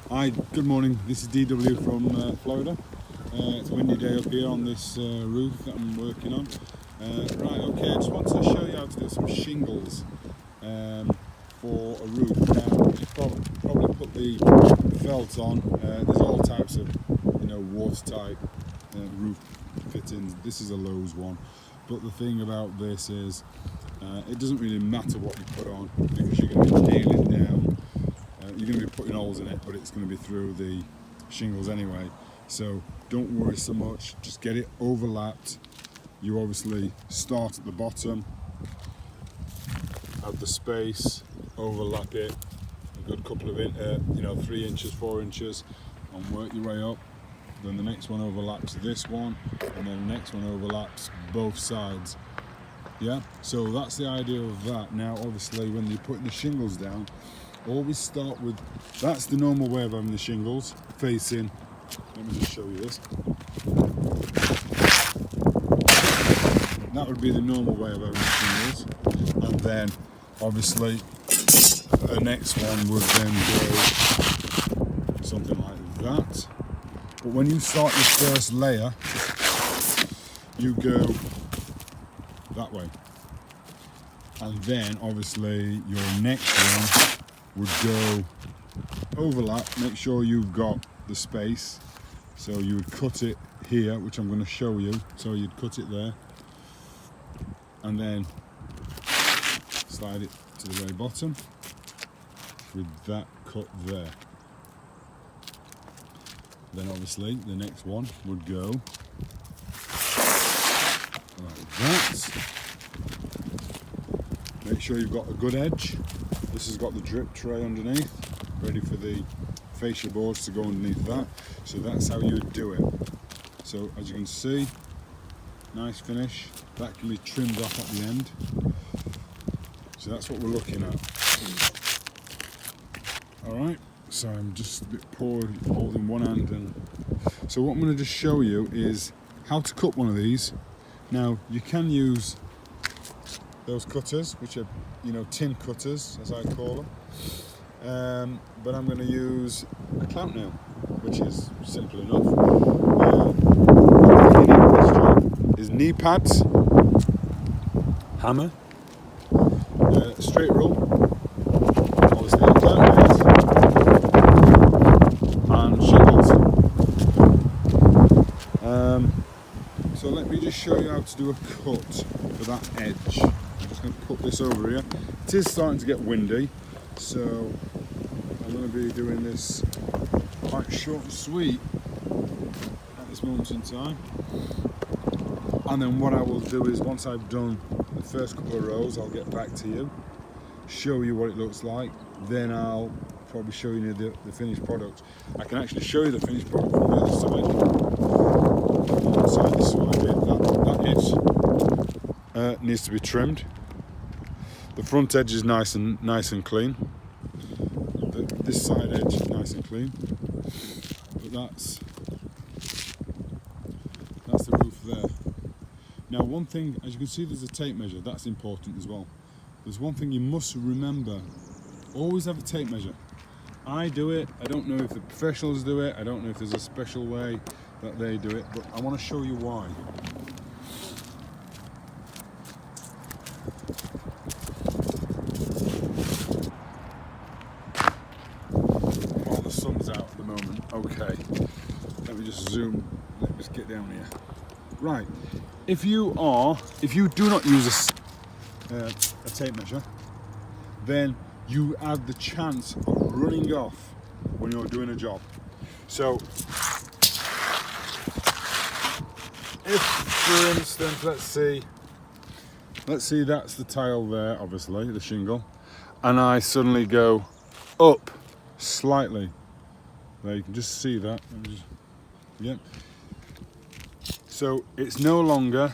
Hi, good morning. This is DW from Florida. It's a windy day up here on this roof that I'm working on. Right, okay, I just wanted to show you how to do some shingles for a roof. Now, you probably put the felt on. There's all types of, watertight roof fittings. This is a Lowe's one. But the thing about this is, it doesn't really matter what you put on because you're going to be nailing down. You're going to be putting holes in it, but it's going to be through the shingles anyway. So don't worry so much, just get it overlapped. You obviously start at the bottom, have the space, overlap it a good couple of 3 inches, 4 inches, and work your way up. Then the next one overlaps this one, and then the next one overlaps both sides. Yeah, so that's the idea of that. Now obviously when you're putting the shingles down, always start with, that's the normal way of having the shingles facing. Let me just show you this. That would be the normal way of having the shingles, and then obviously the next one would then go something like that. But when you start your first layer, you go that way, and then obviously your next one would go overlap. Make sure you've got the space, so you would cut it here, which I'm going to show you. So you'd cut it there and then slide it to the very bottom with that cut there. Then obviously the next one would go like that. Make sure you've got a good edge. This has got the drip tray underneath, ready for the fascia boards to go underneath that. So that's how you would do it. So as you can see, nice finish. That can be trimmed off at the end. So that's what we're looking at. Alright, so I'm just a bit poor holding one hand. And so what I'm going to just show you is how to cut one of these. Now you can use those cutters, which are tin cutters as I call them, but I'm going to use a clamp nail, which is simple enough. What you need for this job is knee pads, hammer, straight rule, obviously a clamp nails, and shingles. So let me just show you how to do a cut for that edge. I'm just going to put this over here. It is starting to get windy, so I'm going to be doing this quite short and sweet at this moment in time. And then what I will do is, once I've done the first couple of rows, I'll get back to you, show you what it looks like, then I'll probably show you the finished product. I can actually show you the finished product from the other side. So this is what I did. That edge needs to be trimmed. The front edge is nice and clean. This side edge is nice and clean. But that's the roof there. Now one thing, as you can see, there's a tape measure. That's important as well. There's one thing you must remember. Always have a tape measure. I do it. I don't know if the professionals do it. I don't know if there's a special way that they do it, but I want to show you why. While the sun's out at the moment. Okay, let me just zoom. Let me just get down here. Right, if you do not use a tape measure, then you have the chance of running off when you're doing a job. So if, for instance, let's see that's the tile there, obviously, the shingle, and I suddenly go up slightly. There, you can just see that. Yeah. So it's no longer,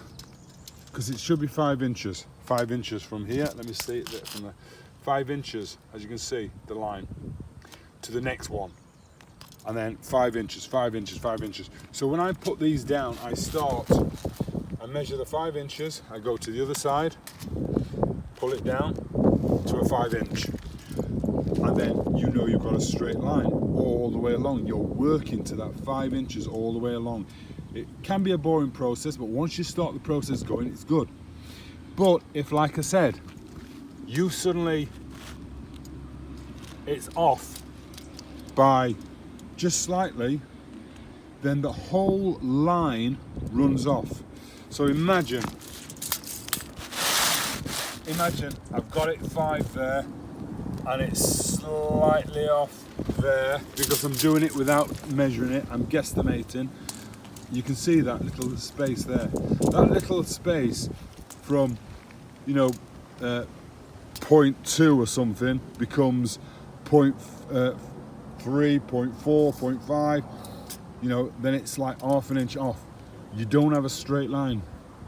because it should be 5 inches. 5 inches from here. Let me see it from the 5 inches, as you can see, the line to the next one, and then 5 inches, 5 inches, 5 inches. So when I put these down, I start, I measure the 5 inches, I go to the other side, pull it down to a 5 inch, and and then you know you've got a straight line all the way along. You're working to that 5 inches all the way along. It can be a boring process, but once you start the process going, it's good. But if, like I said, you suddenly, it's off by just slightly, then the whole line runs off. So imagine I've got it 5 there, and it's slightly off there because I'm doing it without measuring it. I'm guesstimating. You can see that little space there. That little space from, you know, 0.2 or something becomes 0.3, 0.4, 0.5. You know, then it's like half an inch off. You don't have a straight line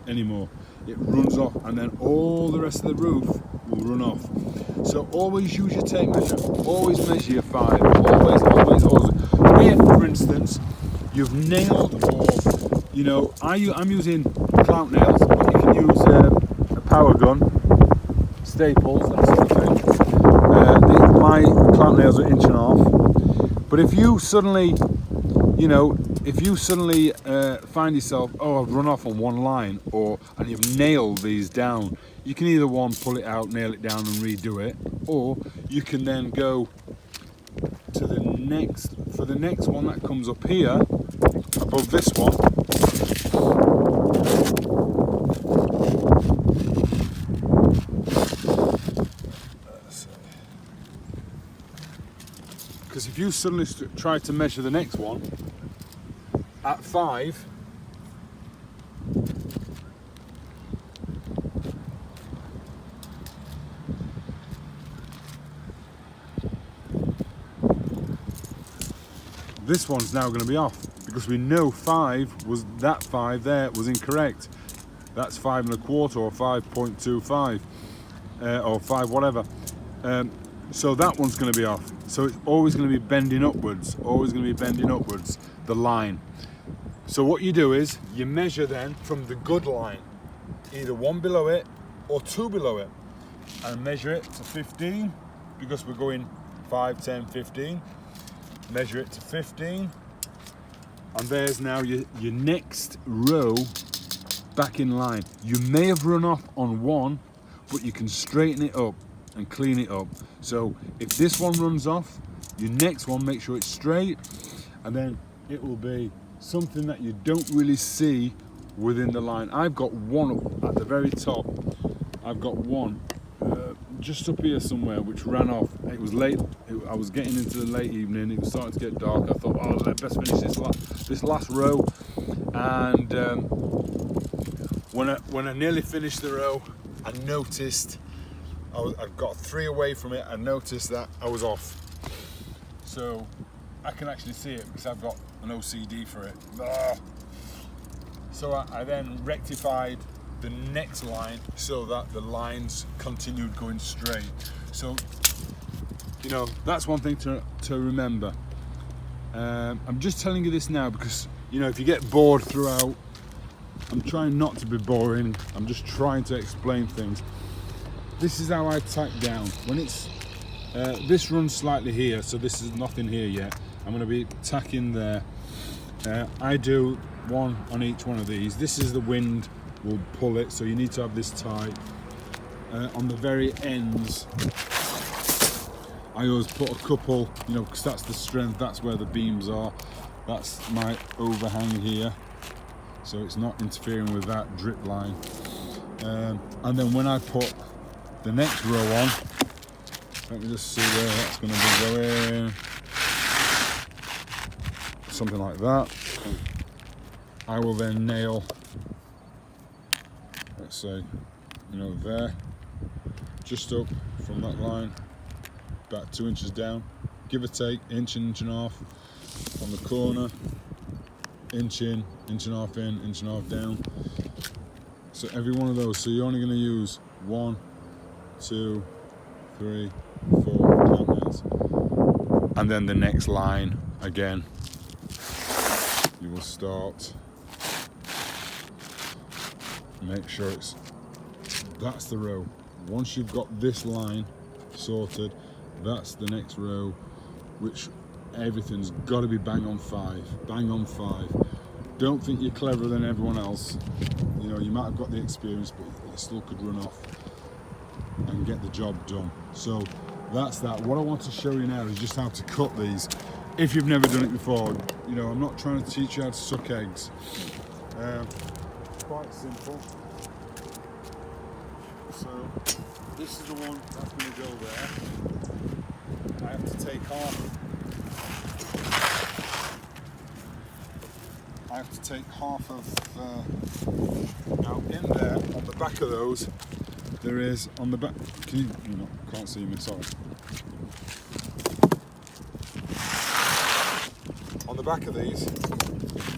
anymore. It runs off, and then all the rest of the roof will run off. So always use your tape measure. Always measure your 5. Always. If, for instance, you've nailed, or you know, I'm using clamp nails, but you can use a power gun, staples, that sort of thing. My clamp nails are 1.5 inches. But if you suddenly, you know, find yourself, oh, I've run off on one line, and you've nailed these down, you can either pull it out, nail it down and redo it, or you can then go to the next one that comes up here above this one. Because if you suddenly try to measure the next one at 5, this one's now going to be off, because we know 5 there was incorrect. That's 5 1/4 or 5.25 or 5 whatever. So that one's going to be off. So it's always going to be bending upwards, the line. So what you do is you measure then from the good line, either 1 below it or 2 below it, and measure it to 15, because we're going 5, 10, 15. Measure it to 15, and there's now your next row back in line. You may have run off on one, but you can straighten it up and clean it up. So if this one runs off, your next one, make sure it's straight, and then it will be something that you don't really see within the line. I've got one up at the very top. I've got one just up here somewhere which ran off. It was late. I was getting into the late evening. It was starting to get dark. I thought, oh, let's best finish this last row. And when I nearly finished the row, I noticed I'd got 3 away from it. I noticed that I was off. So I can actually see it because I've got an OCD for it. So I then rectified the next line so that the lines continued going straight. So, you know, that's one thing to remember. I'm just telling you this now because, you know, if you get bored throughout, I'm trying not to be boring. I'm just trying to explain things. This is how I tack down. When it's this runs slightly here, so this is nothing here yet. I'm going to be tacking there. I do one on each one of these. This is the wind will pull it, so you need to have this tight. On the very ends, I always put a couple, you know, because that's the strength, that's where the beams are. That's my overhang here, so it's not interfering with that drip line. And then when I put the next row on, let me just see where that's going to be going. Something like that. I will then nail, let's say, you know, there, just up from that line, about 2 inches down, give or take, inch and a half on the corner, inch in, inch and a half in, inch and a half down. So every one of those, so you're only going to use 1, 2, 3, 4 clamp nails, and then the next line again. You will start. Make sure that's the row. Once you've got this line sorted, That's the next row, which everything's got to be bang on 5. Bang on 5. Don't think you're cleverer than everyone else. You know, you might have got the experience, but you still could run off and get the job done. So that's that. What I want to show you now is just how to cut these. If you've never done it before, you know, I'm not trying to teach you how to suck eggs. Quite simple. So this is the one that's going to go there. I have to take half. I have to take half of. Now in there, on the back of those, there is on the back. Can you? No, can't see me. Sorry. On the back of these,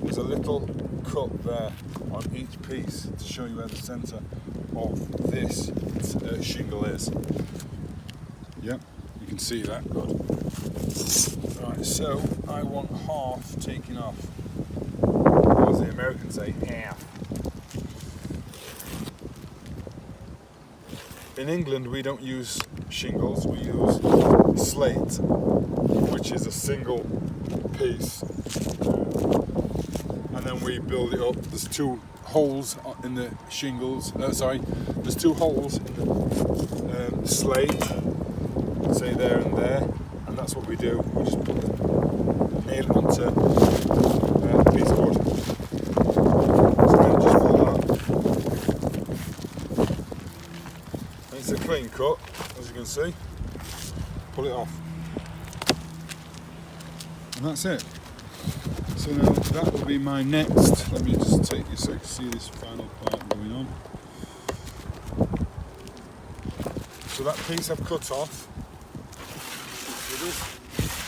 there's a little cut there on each piece to show you where the centre of this shingle is. Yep, you can see that. Good. Right, so I want half taken off. Or as the Americans say, half. In England, we don't use shingles, we use slate, which is a single piece. And then we build it up. There's 2 holes in the shingles. There's 2 holes in the slate, say there and there, and that's what we do. We just nail it onto a piece of wood. So then just fill that. And it's a clean cut, as you can see. Pull it off, and that's it. So now that will be my next. Let me just take you so you can see this final part going on. So that piece I've cut off, with this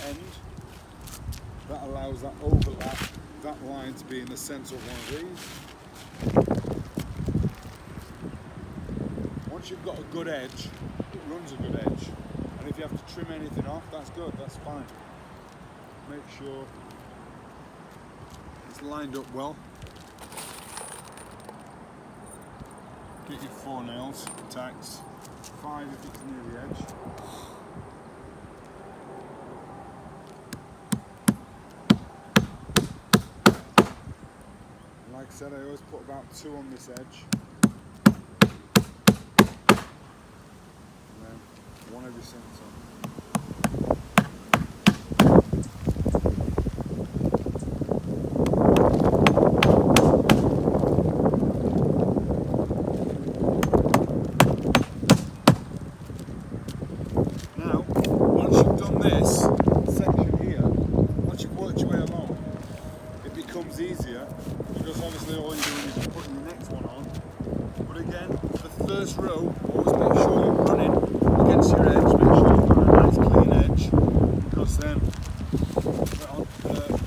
end, that allows that overlap, that line to be in the centre of one of these. Once you've got a good edge, it runs a good edge. And if you have to trim anything off, that's good, that's fine. Make sure it's lined up well. Get your 4 nails, tacks, 5 if it's near the edge. Like I said, I always put about 2 on this edge. And then 1 every centre. Easier, because obviously all you're doing is just putting the next one on. But again, the first row, always make sure you're running against your edge, make sure you've got a nice clean edge, because then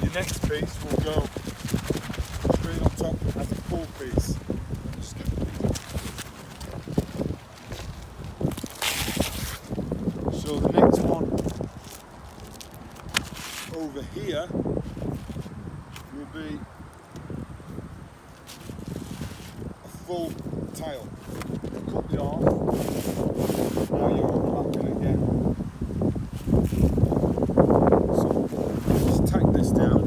your next piece will go straight on top as a full piece. So the next one over here will be a full tile. Cut it off. Now you're overlapping again. So just tack this down,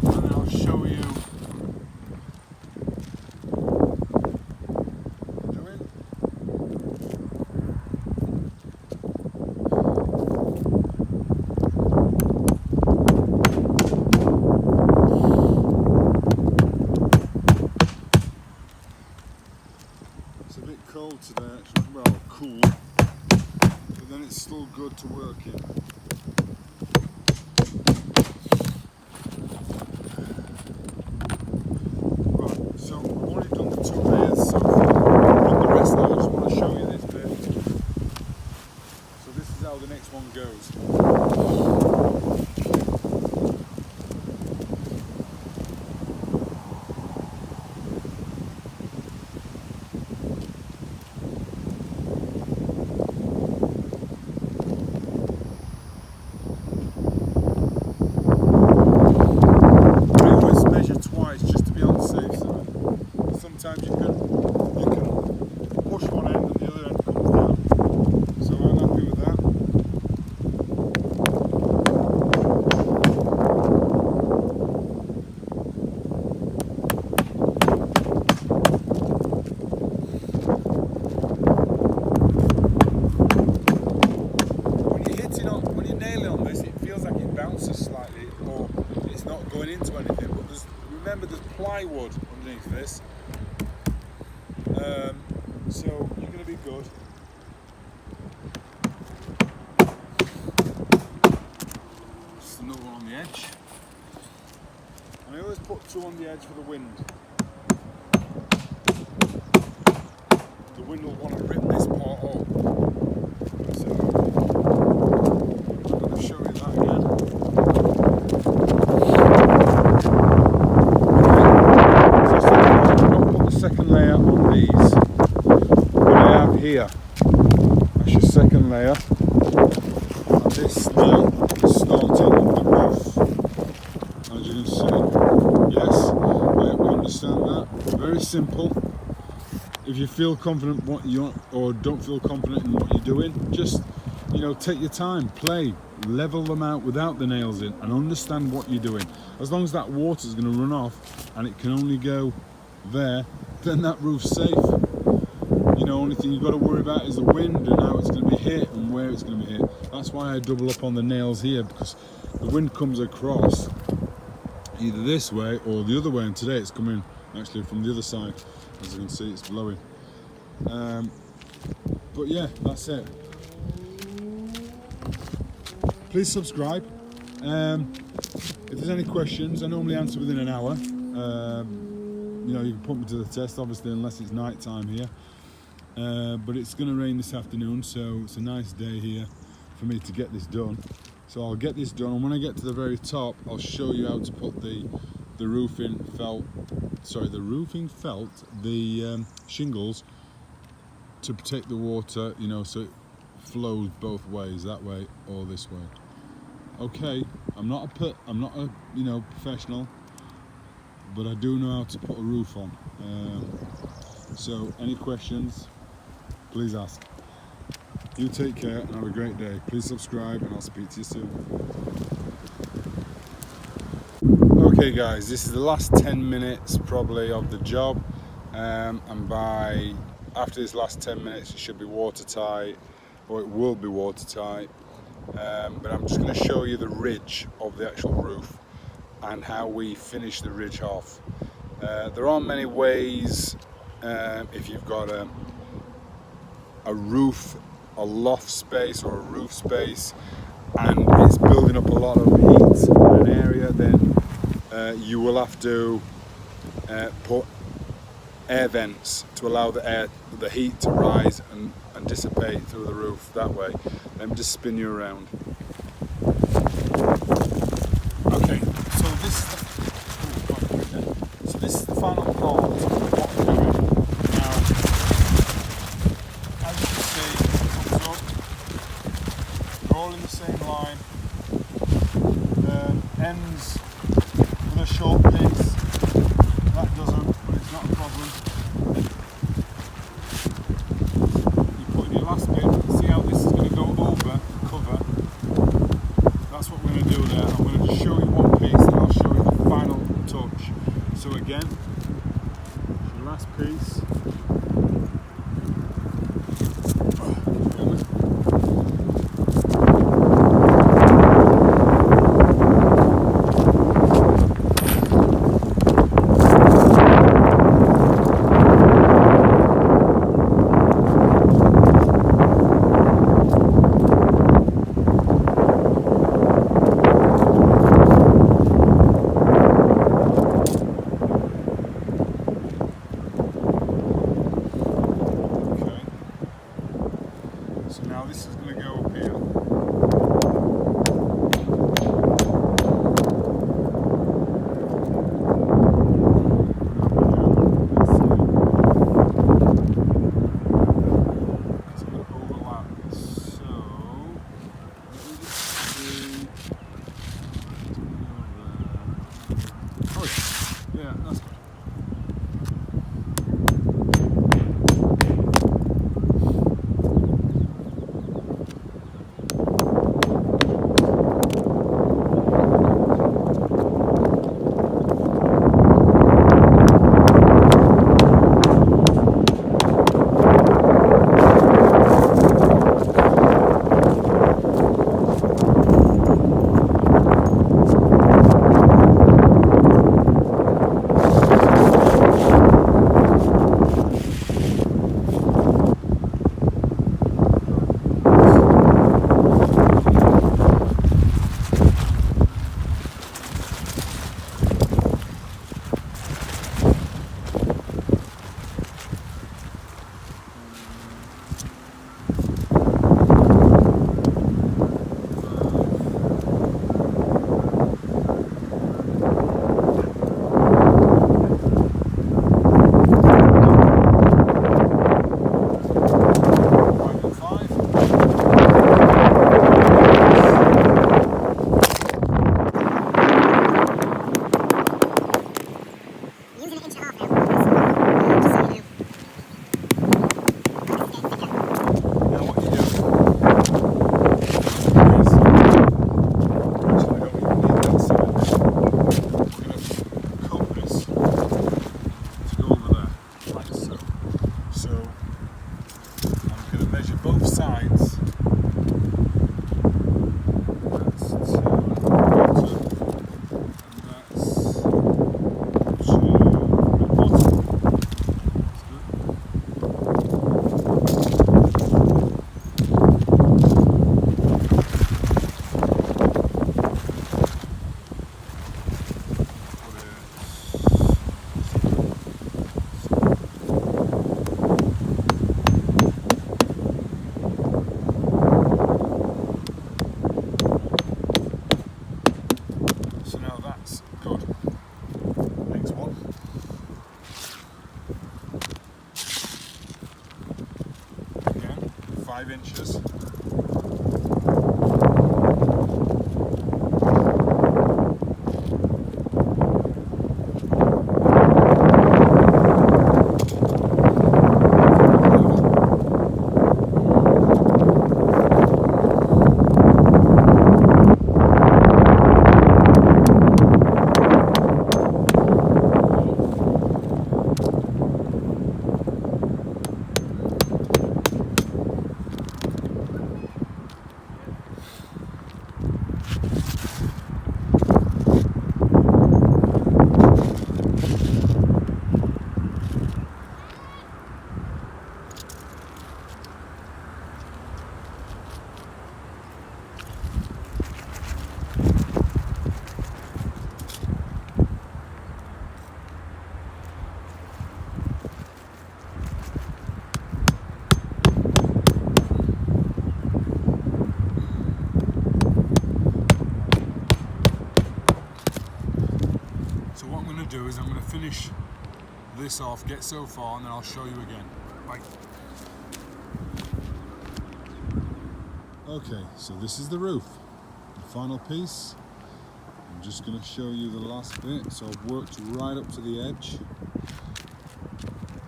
and then I'll show you what I'm doing. It's a bit cold today, actually. Well, cool, but then it's still good to work in. Right, so I've already done the 2 layers so far. Done the rest though, I just want to show you this bit. So this is how the next one goes. water slightly, or it's not going into anything. But remember, there's plywood underneath this, so you're going to be good. Just another one on the edge, and I always put two on the edge for the wind. The wind will want to rip this part up. So I'm going to show you that again. So I'm going to put the second layer on these. What I have here, that's your second layer. And this now is starting on the roof. As you can see. Yes, I understand that. Very simple. If you feel confident what you or don't feel confident in what you're doing, just take your time, play, level them out without the nails in, and understand what you're doing. As long as that water is going to run off and it can only go there, then that roof's safe. Only thing you've got to worry about is the wind and how it's going to be hit and where it's going to be hit. That's why I double up on the nails here, because the wind comes across either this way or the other way, and today it's coming actually from the other side. As you can see, it's blowing. But yeah, that's it. Please subscribe. If there's any questions, I normally answer within an hour. You can put me to the test, obviously, unless it's night time here. But it's going to rain this afternoon, so it's a nice day here for me to get this done. So I'll get this done, and when I get to the very top, I'll show you how to put the roofing felt, the shingles, to protect the water, so it flows both ways, that way or this way. Okay, I'm not a professional, but I do know how to put a roof on. So any questions, please ask. You take care and have a great day. Please subscribe, and I'll speak to you soon. Okay guys, this is the last 10 minutes probably of the job, and after this last 10 minutes it should be watertight, or it will be watertight, but I'm just going to show you the ridge of the actual roof and how we finish the ridge off. There aren't many ways if you've got a roof, a loft space or a roof space, and it's building up a lot of heat in an area, then you will have to put air vents to allow the heat to rise and dissipate through the roof that way. Let me just spin you around. Okay, so this is the final part of what we're doing. Now, as you can see, it comes up, they're all in the same line, ends with a short piece. That doesn't, but it's not a problem. You put in your last bit, see how this is going to go over, cover. That's what we're going to do there. I'm going to show you one piece and I'll show you the final touch. So again, your last piece. adventures. So what I'm going to do is I'm going to finish this off, get so far, and then I'll show you again. Bye. Okay, so this is the roof, the final piece. I'm just going to show you the last bit. So I've worked right up to the edge.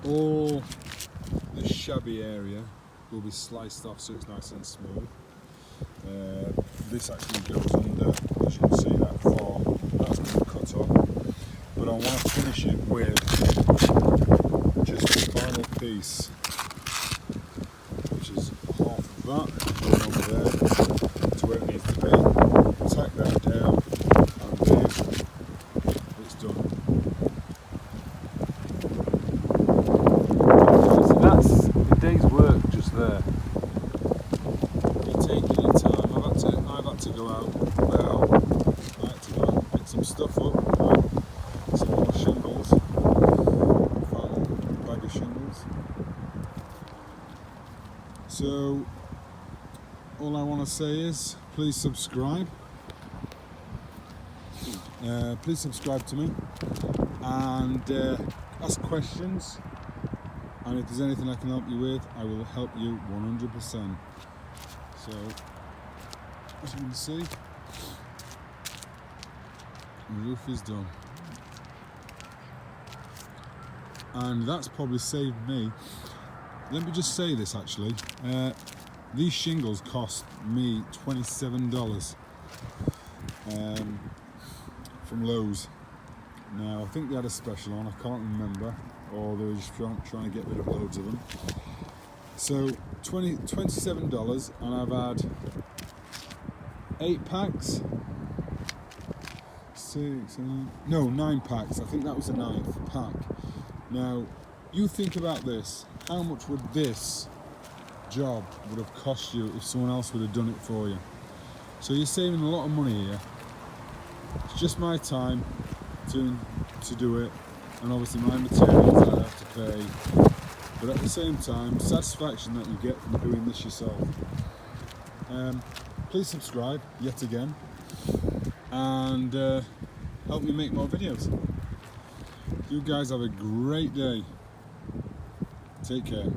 All the shabby area will be sliced off so it's nice and smooth. This actually goes under, as you can see, that fall, that's been cut off. But I want to finish it with just the final piece, which is half of that, going over there to where it needs to be. Tack that down, and then it's done. So that's a day's work just there. You're taking your time. I've had to go out. Well, I had to go out and pick some stuff up. Some more shingles. Found a bag of shingles. So all I want to say is please subscribe. Please subscribe to me and ask questions. And if there's anything I can help you with, I will help you 100%. So, as you can see, the roof is done. And that's probably saved me. Let me just say this actually. These shingles cost me $27 from Lowe's. Now, I think they had a special on, I can't remember. Or they were just trying to get rid of loads of them. So $27, and I've had 8 packs, 9 packs. I think that was the 9th pack. Now you think about this, how much would this job would have cost you if someone else would have done it for you? So you're saving a lot of money here. It's just my time to do it, and obviously my materials that I have to pay, but at the same time, satisfaction that you get from doing this yourself. Please subscribe yet again, and help me make more videos. You guys have a great day. Take care.